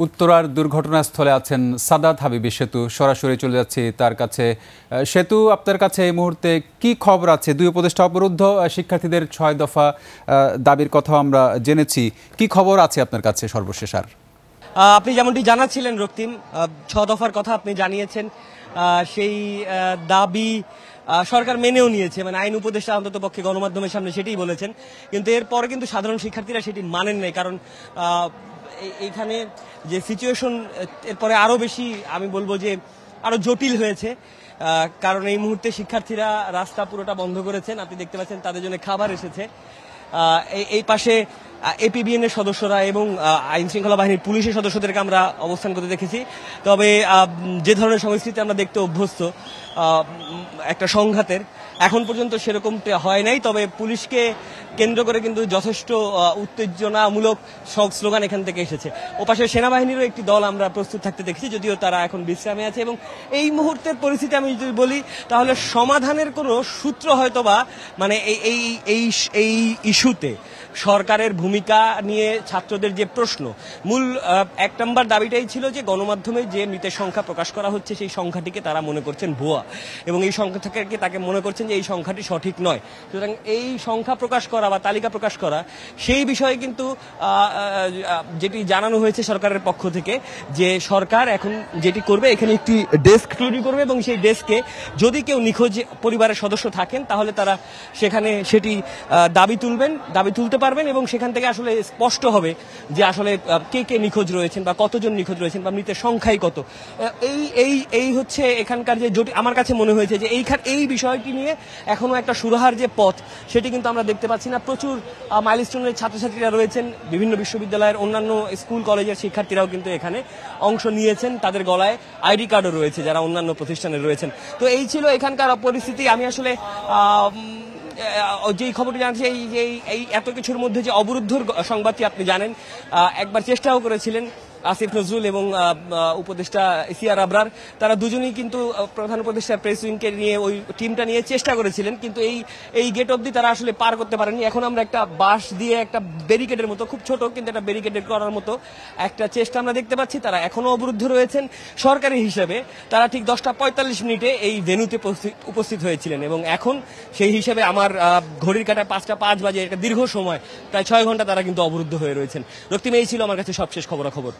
উত্তরার দুর্ঘটনাস্থলে আছেন সাদাত হাবিবি সেতু, সরাসরি চলে যাচ্ছি তার কাছে। সেতু, আপনার কাছে এই মুহূর্তে কি খবর আছে? দুই উপদেষ্টা অবরুদ্ধ, শিক্ষার্থীদের 6 দফা দাবির কথা আমরা জেনেছি। কি খবর আছে আপনার কাছে সর্বশেষ? আর আপনি যেমনটি জানাচ্ছিলেন রক্তিম, 6 দফার কথা আপনি জানিয়েছেন, সেই দাবি সরকার মেনেও নিয়েছে, মানে আইন উপদেষ্টা অন্তত পক্ষে গণমাধ্যমের সামনে সেটাই বলেছেন। কিন্তু এরপরে কিন্তু সাধারণ শিক্ষার্থীরা সেটি মানেন নাই, কারণ এইখানে যে সিচুয়েশন এরপরে আরো বেশি, আমি বলবো যে আরো জটিল হয়েছে। কারণ এই মুহূর্তে শিক্ষার্থীরা রাস্তা পুরোটা বন্ধ করেছেন। আপনি দেখতে পাচ্ছেন তাদের জন্য খাবার এসেছে। এই পাশে এপিবিএন এর সদস্যরা এবং আইন শৃঙ্খলা বাহিনীর পুলিশের সদস্যদেরকে আমরা অবস্থান করতে দেখেছি। তবে যে ধরনের সংস্কৃতি আমরা দেখতে অভ্যস্ত একটা সংঘাতের, এখন পর্যন্ত সেরকমটা হয় নাই। তবে পুলিশকে কেন্দ্র করে কিন্তু যথেষ্ট উত্তেজনামূলক স্লোগান এখান থেকে এসেছে। ওপাশে সেনাবাহিনীরও একটি দল আমরা প্রস্তুত থাকতে দেখেছি, যদিও তারা এখন বিশ্রামে আছে। এবং এই মুহূর্তের পরিস্থিতি আমি যদি বলি, তাহলে সমাধানের কোনো সূত্র হয়তোবা, মানে এই ইস্যুতে সরকারের ভূমিকা নিয়ে ছাত্রদের যে প্রশ্ন, মূল 1 নম্বর দাবিটাই ছিল যে গণমাধ্যমে যে মৃতের সংখ্যা প্রকাশ করা হচ্ছে সেই সংখ্যাটিকে তারা মনে করছেন ভুয়া, এবং এই সংখ্যাটাকে তাকে মনে করছেন যে এই সংখ্যাটি সঠিক নয়। সুতরাং এই সংখ্যা প্রকাশ করা বা তালিকা প্রকাশ করা, সেই বিষয়ে কিন্তু যেটি জানানো হয়েছে সরকারের পক্ষ থেকে, যে সরকার এখন যেটি করবে, এখানে একটি ডেস্ক তৈরি করবে এবং সেই ডেস্কে যদি কেউ নিখোঁজ পরিবারের সদস্য থাকেন তাহলে তারা সেখানে সেটি দাবি তুলতে পারবেন, এবং সেখান থেকে আসলে স্পষ্ট হবে যে আসলে কে কে নিখোঁজ রয়েছেন বা কতজন নিখোঁজ রয়েছেন বা মৃতের সংখ্যাই কত। এই হচ্ছে এখানকার যে আমার কাছে মনে হয়েছে যে এই বিষয়টি নিয়ে এখনো একটা সুরাহার যে পথ, সেটি কিন্তু আমরা দেখতে পাচ্ছি না। প্রচুর মাইলস্টোনের ছাত্রছাত্রীরা রয়েছেন, বিভিন্ন বিশ্ববিদ্যালয়ের অন্যান্য স্কুল কলেজের শিক্ষার্থীরাও কিন্তু এখানে অংশ নিয়েছেন, তাদের গলায় আইডি কার্ডও রয়েছে যারা অন্যান্য প্রতিষ্ঠানে রয়েছেন। তো এই ছিল এখানকার পরিস্থিতি। আমি আসলে যেই খবরটি জানছি, এই এত কিছুর মধ্যে যে অবরুদ্ধর সংবাদটি আপনি জানেন, একবার চেষ্টাও করেছিলেন আসিফ নজরুল এবং উপদেষ্টা সিআর আবরার, তারা দুজনেই কিন্তু প্রধান উপদেষ্টা প্রেস উইংকে নিয়ে, ওই টিমটা নিয়ে চেষ্টা করেছিলেন, কিন্তু এই গেট অবধি তারা আসলে পার করতে পারেনি। এখন আমরা একটা বাঁশ দিয়ে একটা ব্যারিকেডের মতো, খুব ছোট কিন্তু একটা ব্যারিকেডের করার মতো একটা চেষ্টা আমরা দেখতে পাচ্ছি। তারা এখনো অবরুদ্ধ রয়েছেন। সরকারি হিসেবে তারা ঠিক 10:45 এই ভেন্যুতে উপস্থিত হয়েছিলেন, এবং এখন সেই হিসেবে আমার ঘড়ির কাঁটায় 5:05 বাজে, একটা দীর্ঘ সময়, প্রায় 6 ঘন্টা তারা কিন্তু অবরুদ্ধ হয়ে রয়েছেন। রক্তিম, এই ছিল আমার কাছে সবশেষ খবরাখবর।